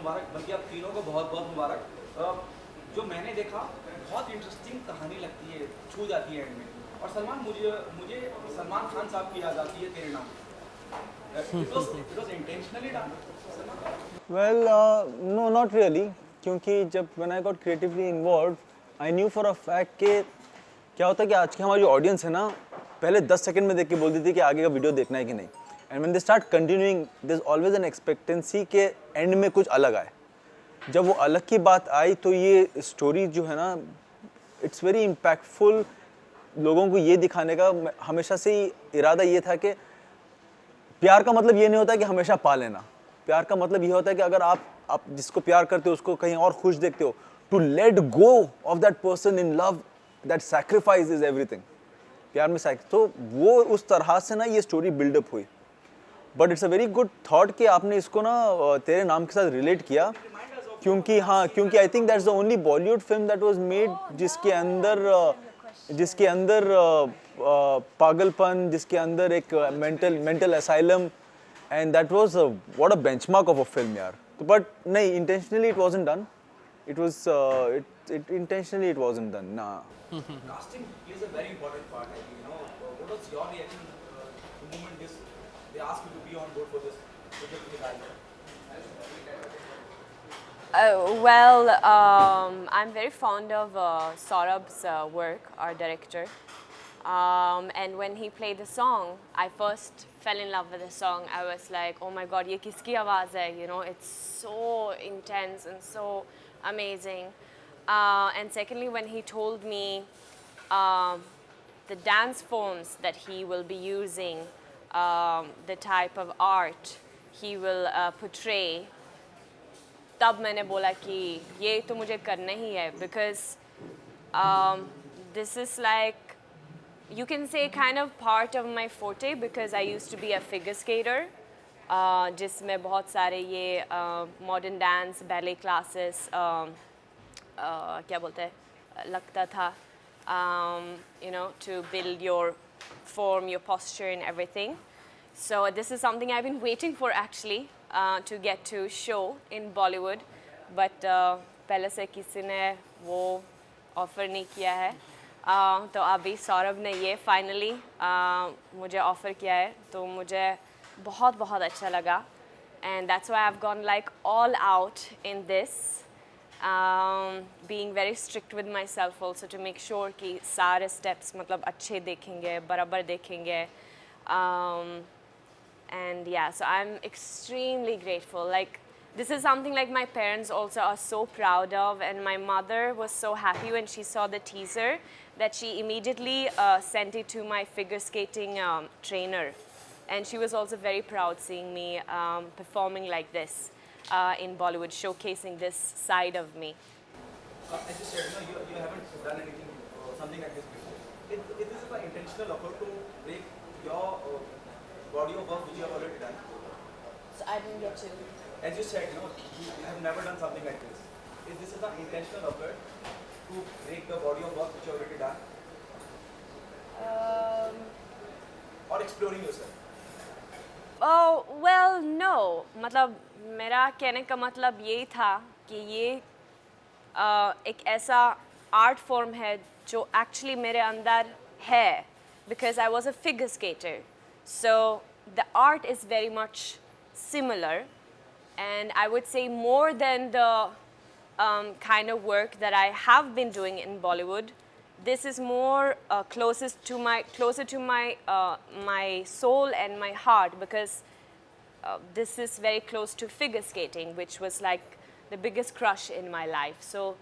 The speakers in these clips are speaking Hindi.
मुबारक, बल्कि आप तीनों को बहुत बहुत मुबारक। जो मैंने देखा बहुत इंटरेस्टिंग कहानी लगती है, छू जाती है एंड में। और सलमान, मुझे मुझे सलमान खान साहब की याद आती है तेरे नाम। It was intentionally done. Well, no, not really. क्योंकि जब when I got creatively involved, I knew for a fact कि क्या होता है कि आज की हमारी जो ऑडियंस है ना, पहले 10 सेकंड में देख के बोल देती है कि आगे का वीडियो देखना है कि नहीं. And when they start continuing, there's always an expectancy कि एंड में कुछ अलग आए. जब वो अलग की बात आई तो ये स्टोरी जो है ना, इट्स वेरी इम्पैक्टफुल. लोगों को ये दिखाने का हमेशा से ही इरादा ये था कि प्यार का मतलब ये नहीं होता कि हमेशा पा लेना. प्यार का मतलब ये होता है कि अगर आप जिसको प्यार करते हो उसको कहीं और खुश देखते हो, to let go of that person in love, that sacrifice is everything. प्यार में तो वो उस तरह से ना ये स्टोरी बिल्डअप हुई. But it's a very good thought कि आपने इसको ना तेरे नाम के साथ रिलेट किया. क्योंकि I think that's the only Bollywood film that was made जिसके अंदर पागलपन, जिसके अंदर एक mental asylum, and that was what a benchmark of a film यार. बट नहीं, intentionally it wasn't done. Intentionally it wasn't done. Nah. Casting plays a very important part. What was your reaction the moment they asked you to be on board for this project with Alka? I'm very fond of Saurabh's work, our director. And when he played the song, I first fell in love with the song. I was like, oh my God, ye kiski awaaz hai? It's so intense and so amazing. And secondly, when he told me the dance forms that he will be using, the type of art he will portray, तब मैंने बोला कि ये तो मुझे करना ही है. Because this is like, you can say kind of part of my forte, because I used to be a figure skater, जिसमें बहुत सारे ये modern dance, ballet classes क्या बोलते हैं लगता था, to build your form, your posture and everything. So this is something I've been waiting for actually, to get to show in Bollywood, but पहले से किसी ने वो ऑफ़र नहीं किया है. तो अभी सौरभ ने ये फाइनली मुझे ऑफ़र किया है, तो मुझे बहुत बहुत अच्छा लगा. And that's why I've gone like all out in this, being very strict with myself also to make sure कि सारे steps मतलब अच्छे देखेंगे, बराबर देखेंगे. And yeah, so I'm extremely grateful. Like, this is something like my parents also are so proud of, and my mother was so happy when she saw the teaser that she immediately sent it to my figure skating trainer. And she was also very proud seeing me performing like this in Bollywood, showcasing this side of me. As you said, you haven't done anything, something like this before. This is an intentional effort to break your body of work which you have already done. So I didn't get to. As you said, you have never done something like this. This is an intentional effort to break the body of work which you have already done, or exploring yourself. Oh, well, no. मतलब मेरा कहने का मतलब यही था कि ये एक ऐसा आर्ट फॉर्म है जो एक्चुअली मेरे अंदर है, because I was a figure skater. So the art is very much similar, and I would say more than the kind of work that I have been doing in Bollywood. This is more closer to my my soul and my heart, because this is very close to figure skating, which was like the biggest crush in my life. So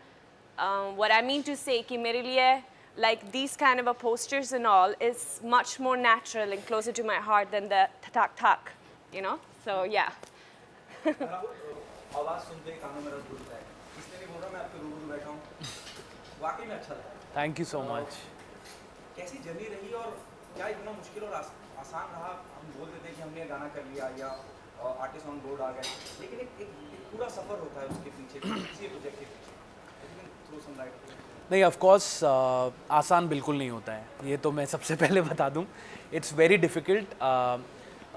what I mean to say कि मेरे लिए like these kind of a posters and all is much more natural and closer to my heart than the tak. So yeah. आवाज सुनते ही कानों में रस घुलता है. इसलिए नहीं बोल रहा मैं आपके रूबरू बैठा हूँ. वाकई में अच्छा लगा. Thank you so much. कैसी जर्नी रही और क्या इतना मुश्किल और आसान रहा? हम बोलते थे कि हमने गाना कर लिया या आर्टिस्ट ऑन बोर्ड आ गए, लेकिन एक पूरा सफ़र होता है उसके पीछे, किसी प्रोजेक्ट के पीछे. Through some light. नहीं, ऑफ कोर्स आसान बिल्कुल नहीं होता है, ये तो मैं सबसे पहले बता दूं. It's very difficult.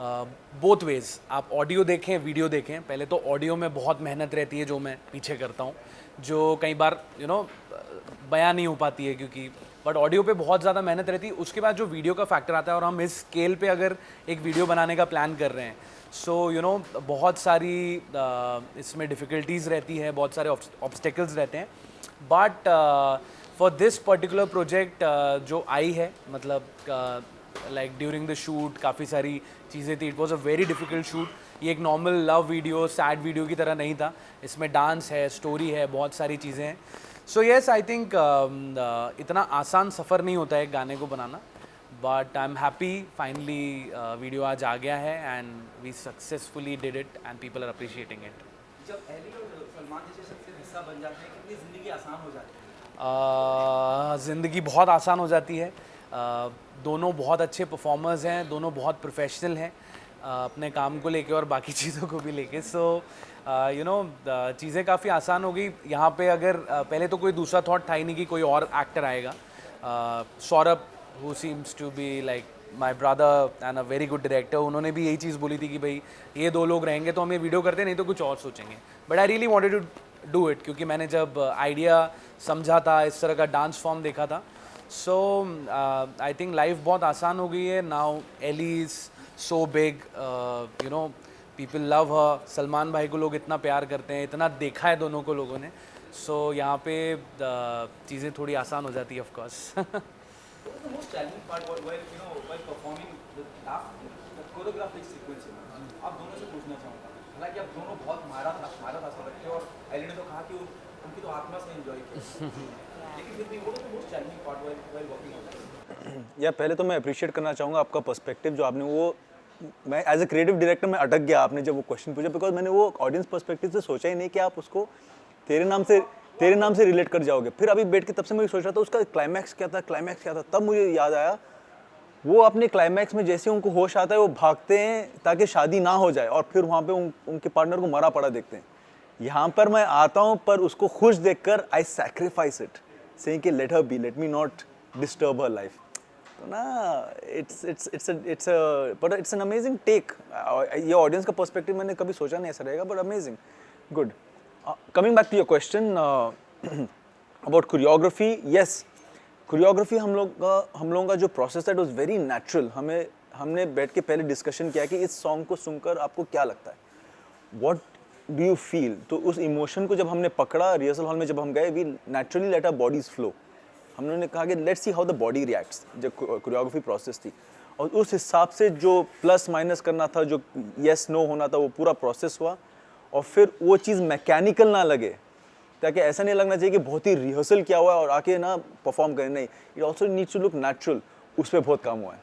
Both ways, आप ऑडियो देखें वीडियो देखें। पहले तो ऑडियो में बहुत मेहनत रहती है जो मैं पीछे करता हूँ, जो कई बार बयां नहीं हो पाती है, क्योंकि बट ऑडियो पे बहुत ज़्यादा मेहनत रहती है। उसके बाद जो वीडियो का फैक्टर आता है, और हम इस स्केल पे अगर एक वीडियो बनाने का प्लान कर रहे हैं, सो बहुत सारी इसमें डिफ़िकल्टीज़ रहती है, बहुत सारे ऑब्स्टेकल्स रहते हैं। But for this particular project जो आई है, मतलब लाइक ड्यूरिंग द शूट काफ़ी सारी चीज़ें थी। It was a very difficult shoot. ये एक normal love video, sad video की तरह नहीं था। इसमें डांस है, स्टोरी है, बहुत सारी चीज़ें हैं। सो येस, आई थिंक इतना आसान सफ़र नहीं होता है एक गाने को बनाना, but I am happy finally video आज आ गया है and we successfully did it and people are appreciating it. जब एली और सलमान जैसे शख्स का हिस्सा बन जाते हैं, कितनी ज़िंदगी आसान हो जाती है? ज़िंदगी बहुत आसान हो जाती है। दोनों बहुत अच्छे परफॉर्मर्स हैं, दोनों बहुत प्रोफेशनल हैं अपने काम को लेके और बाकी चीज़ों को भी लेके। सो चीज़ें काफ़ी आसान हो गई यहाँ पे। अगर पहले तो कोई दूसरा थॉट था ही नहीं कि कोई और एक्टर आएगा। Saurabh, who seems to be like my brother and a very good director, उन्होंने भी यही चीज़ बोली थी कि भाई ये दो लोग रहेंगे तो हम ये वीडियो करते, नहीं तो कुछ और सोचेंगे। But I really wanted to do it, क्योंकि मैंने जब आइडिया समझा था, इस तरह का डांस फॉर्म देखा था। सो आई थिंक लाइफ बहुत आसान हो गई है now. Ellie is so big, people love her. Salman भाई को लोग इतना प्यार करते हैं, इतना देखा है दोनों को लोगों ने। सो यहाँ पे चीज़ें थोड़ी आसान हो जाती है of course. What is the most challenging part while performing the choreographic sequence? आप दोनों से पूछना चाहूँगा। हालांकि आप दोनों बहुत मारा था सब रखे, और एली ने तो कहा कि उनकी तो आत्मा से एंजॉय किया, लेकिन फिर भी वो तो most challenging part while working on that? या पहले तो मैं अप्रिशिएट करना चाहूँगा आपका पर्सपेक्टिव जो आपने वो, मैं एज ए क्रिएटिव डायरेक्टर में अटक गया आपने जब वो क्वेश्चन पूछा, बिकॉज मैंने वो ऑडियंस पर्सपेक्टिव से सोचा ही नहीं कि आप उसको तेरे नाम से रिलेट कर जाओगे। फिर अभी बैठ के तब से मैं सोच रहा था उसका क्लाइमैक्स क्या था, तब मुझे याद आया वो अपने क्लाइमैक्स में जैसे उनको होश आता है वो भागते हैं ताकि शादी ना हो जाए, और फिर वहाँ पे उनके पार्टनर को मरा पड़ा देखते हैं। यहाँ पर मैं आता हूँ पर उसको खुश देखकर आई सैक्रिफाइस इट, सेइंग कि let her be, let me not disturb her life. तो ना इट्स एन अमेजिंग टेक। ये ऑडियंस का पर्सपेक्टिव मैंने कभी सोचा नहीं ऐसा रहेगा, but amazing, good. Coming back to your question about choreography, yes, choreography हम लोगों का जो प्रोसेस है इट वाज वेरी नेचुरल। हमने बैठ के पहले डिस्कशन किया कि इस सॉन्ग को सुनकर आपको क्या लगता है, व्हाट डू यू फील। तो उस इमोशन को जब हमने पकड़ा रिहर्सल हॉल में, जब हम गए, we naturally let our bodies flow. हमने कहा कि let's see how the body reacts, जब कोरियोग्राफी प्रोसेस थी, और उस हिसाब से जो प्लस माइनस करना था, जो येस नो होना था, वो पूरा प्रोसेस हुआ। और फिर वो चीज़ मैकेनिकल ना लगे, ताकि ऐसा नहीं लगना चाहिए कि बहुत ही रिहर्सल किया हुआ है और आके ना परफॉर्म करें, नहीं, it also needs to look natural. उस पर बहुत काम हुआ है।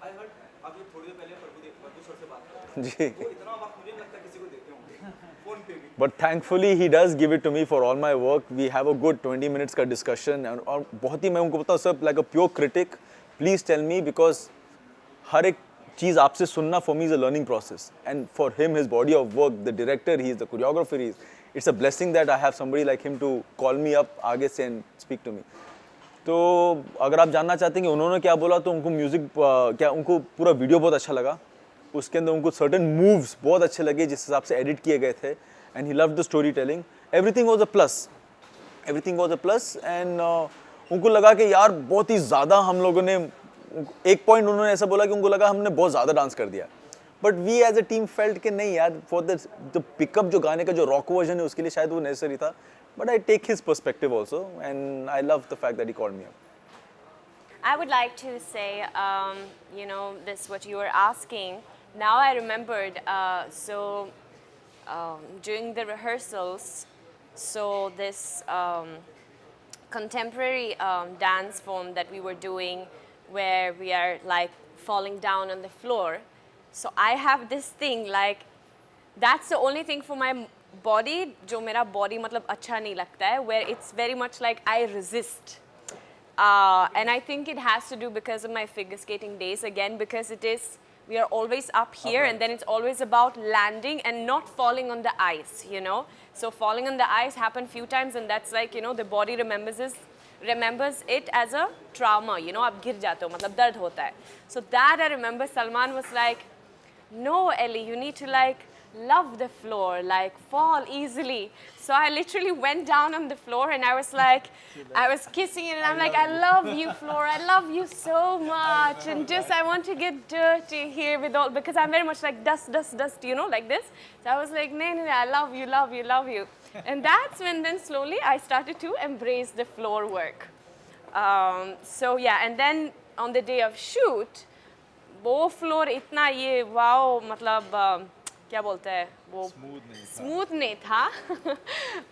आई हर्ड आप ये थोड़ी देर पहले प्रभु सर से बात कर जी, वो इतना वक्त मुझे नहीं लगता किसी को देते होंगे फोन पे भी। But thankfully he does give it to me for all my work. We have a good 20 minutes का डिस्कशन, और बहुत ही, मैं उनको बताऊँ सब like a pure critic, please tell me, because हर एक चीज़ आपसे सुनना for me is a learning process, and for him his body of work, the director he is, the choreographer he is, it's a blessing that I have somebody like him to call me up आगे से एंड स्पीक टू मी। तो अगर आप जानना चाहते हैं कि उन्होंने क्या बोला, तो उनको म्यूज़िक क्या, उनको पूरा वीडियो बहुत अच्छा लगा, उसके अंदर उनको सर्टन मूव्स बहुत अच्छे लगे जिस हिसाब से एडिट किए गए थे, and he loved the story telling, everything was a plus, and उनको लगा कि यार बहुत ही ज़्यादा हम लोगों ने, एक पॉइंट उन्होंने ऐसा बोला कि उनको लगा हमने बहुत ज़्यादा डांस कर दिया, but we as a team felt कि नहीं यार, फॉर द पिकअप जो गाने का जो रॉक वर्जन है उसके लिए शायद वो नेसेसरी था, but I take his perspective also, and I love the fact that he called me up. I would like to say, this what you were asking. Now I remembered. During the rehearsals, so this contemporary dance form that we were doing, where we are like falling down on the floor. So I have this thing like, that's the only thing for my body, जो मेरा body मतलब अच्छा नहीं लगता है, where it's very much like I resist. And I think it has to do because of my figure skating days again, because we are always up here, and then it's always about landing and not falling on the ice, So falling on the ice happened few times, and that's like, the body remembers it as a trauma, you know, आप गिर जाते हो, मतलब दर्द होता है. So that I remember Salman was like, no, Ellie, you need to like love the floor, like fall easily. So I literally went down on the floor and I was like, I was kissing it and I'm like, I love you, floor, I love you so much. And just, I want to get dirty here with all, because I'm very much like dust, dust, dust, you know, like this. So I was like, no, no, no, I love you, love you, love you. And that's when then slowly I started to embrace the floor work. So yeah, and then on the day of shoot, वो फ्लोर इतना ये वाओ, मतलब क्या बोलते हैं वो स्मूथ नहीं था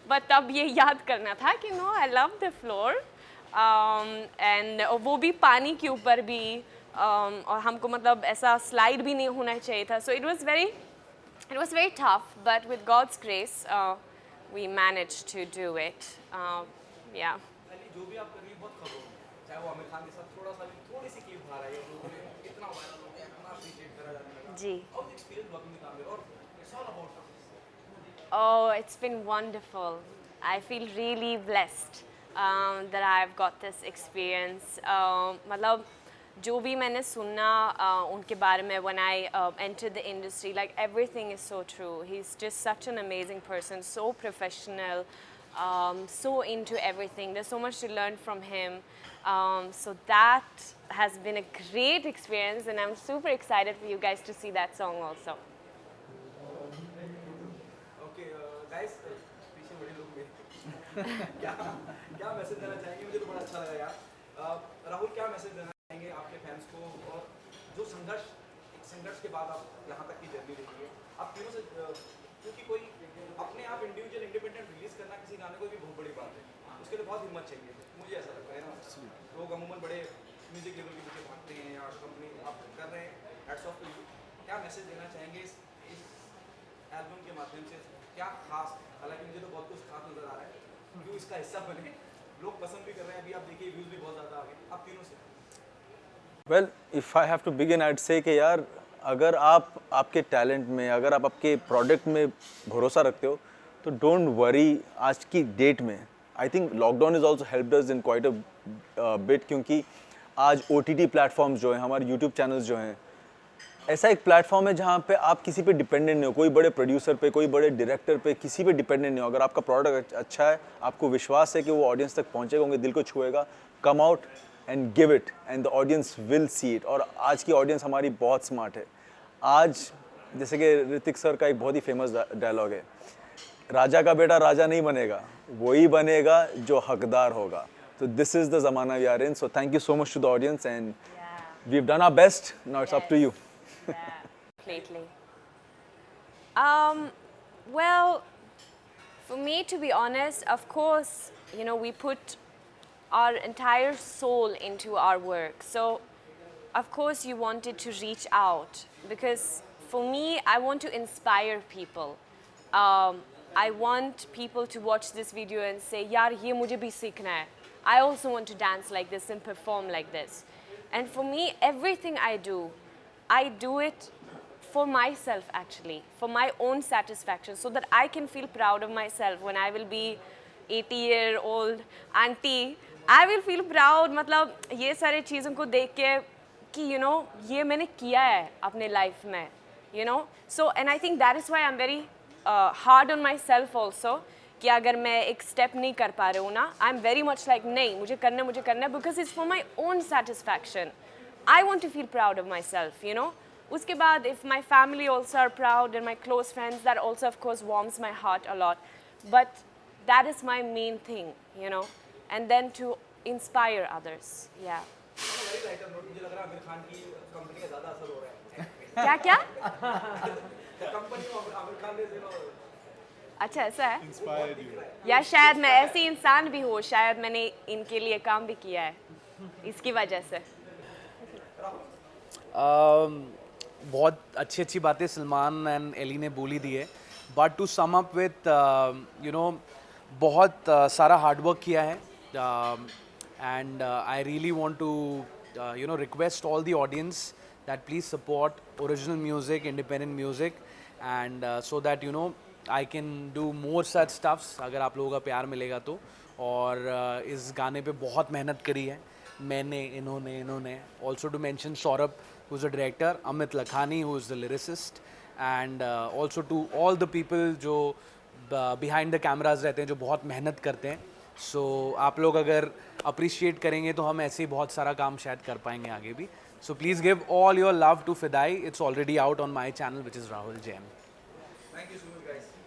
बट तब ये याद करना था कि no I love the floor and वो भी पानी के ऊपर भी और हमको मतलब ऐसा स्लाइड भी नहीं होना चाहिए था. So it was very tough but with God's grace we managed to do it. या जो भी आप कर रही हैं बहुत खबर हो, चाहे वो आमिर खान के साथ थोड़ा सा भी थोड़ी सी क्लिप आ रही है, लोगों ने इतना वायरल हो गया, इतना अप्रिशिएट करा जाने लगा. जी. How was the experience working with Amir? और it's all about Oh, it's been wonderful. I feel really blessed that I've got this experience. मतलब जो भी मैंने सुना उनके बारे में when I entered the industry, like everything is so true. He's just such an amazing person, so professional, so into everything. There's so much to learn from him. So that has been a great experience and I'm super excited for you guys to see that song also. Guys पीछे बड़े लोग मेरे क्या मैसेज देना चाहेंगे? मुझे तो बड़ा अच्छा लगा यार. राहुल, क्या मैसेज देना चाहेंगे आपके फैंस को, और जो संघर्ष के बाद आप यहाँ तक की जर्नी रही है आप तीनों से, क्योंकि कोई अपने आप इंडिविजुअल इंडिपेंडेंट रिलीज करना किसी गाने को भी बहुत बड़ी बात है, उसके लिए बहुत हिम्मत चाहिए, मुझे ऐसा लगता है ना. लोग अमूमन बड़े म्यूजिक लेवल के पीछे भागते हैं या कंपनी आप कर रहे हैं, हैट्स ऑफ टू यू. क्या मैसेज देना चाहेंगे इस एल्बम के माध्यम से? क्या खास, हालांकि मुझे तो बहुत कुछ खास नजर आ रहा है, क्यों इसका हिस्सा बने, लोग पसंद भी कर रहे हैं, अभी आप देखिए व्यूज भी बहुत ज़्यादा आ गए आप तीनों से. Well if I have to begin I would say कि यार अगर आप आपके टैलेंट में, अगर आप आपके प्रोडक्ट में भरोसा रखते हो तो डोंट वरी. आज की डेट में I think lockdown is also helped us in quite a bit, क्योंकि आज OTT प्लेटफॉर्म्स जो हैं, हमारे यूट्यूब चैनल्स जो हैं, ऐसा एक प्लेटफॉर्म है जहाँ पे आप किसी पे डिपेंडेंट नहीं हो, कोई बड़े प्रोड्यूसर पे, कोई बड़े डायरेक्टर पे, किसी पे डिपेंडेंट नहीं हो. अगर आपका प्रोडक्ट अच्छा है, आपको विश्वास है कि वो ऑडियंस तक पहुँचेगा, उनके दिल को छुएगा, come out and give it and the audience will see it. और आज की ऑडियंस हमारी बहुत स्मार्ट है. आज जैसे कि ऋतिक सर का एक बहुत ही फेमस डायलॉग है, राजा का बेटा राजा नहीं बनेगा, वही बनेगा जो हकदार होगा. तो दिस इज़ द ज़माना we are in. So thank you so much to the audience and we have done our best. Now it's up to you. Yeah, completely. Well, for me, to be honest, of course, you know, we put our entire soul into our work. So, of course, you wanted to reach out because for me, I want to inspire people. I want people to watch this video and say, "Yaar, ye mujhe bhi seekhna hai. I also want to dance like this and perform like this." And for me, everything I do it for myself actually, for my own satisfaction, so that I can feel proud of myself when I will be 80-year-old auntie. I will feel proud, मतलब ये सारे चीज़ों को देख के कि you know ये मैंने किया है अपने लाइफ में, you know. So and I think that is why I'm very hard on myself also, कि अगर मैं एक स्टेप नहीं कर पा रही हूँ ना, I'm very much like नहीं, मुझे करना है because it's for my own satisfaction. I want to feel proud of myself, you know. उसके बाद if my family also are proud and my close friends, that also of course warms my heart a lot. But that is my main thing, you know. And then to inspire others, yeah. Very lighter note, मुझे लग रहा है आमिर खान की कंपनी का ज़्यादा असर हो रहा है. क्या कंपनी में आमिर खान ने अच्छा ऐसा है या शायद मैं ऐसी इंसान भी हूँ, शायद मैंने इनके लिए काम भी किया है इसकी वजह से. बहुत अच्छी अच्छी बातें सलमान एंड एली ने बोली दी है, but to sum up with you know बहुत सारा हार्डवर्क किया है and I really want to you know request all the audience that please support original music, independent music and so that you know I can do more such stuffs अगर आप लोगों का प्यार मिलेगा तो. और इस गाने पे बहुत मेहनत करी है मैंने, इन्होंने also to mention Saurabh who is the director, Amit Lakhani who is the lyricist, and also to all the people जो बिहाइंड द कैमराज रहते हैं, जो बहुत मेहनत करते हैं. सो आप लोग अगर अप्रिशिएट करेंगे तो हम ऐसे ही बहुत सारा काम शायद कर पाएंगे आगे भी. So please give all your love to Fidaai. It's already out on my channel which is Rahul Jain. Thank you so much, guys.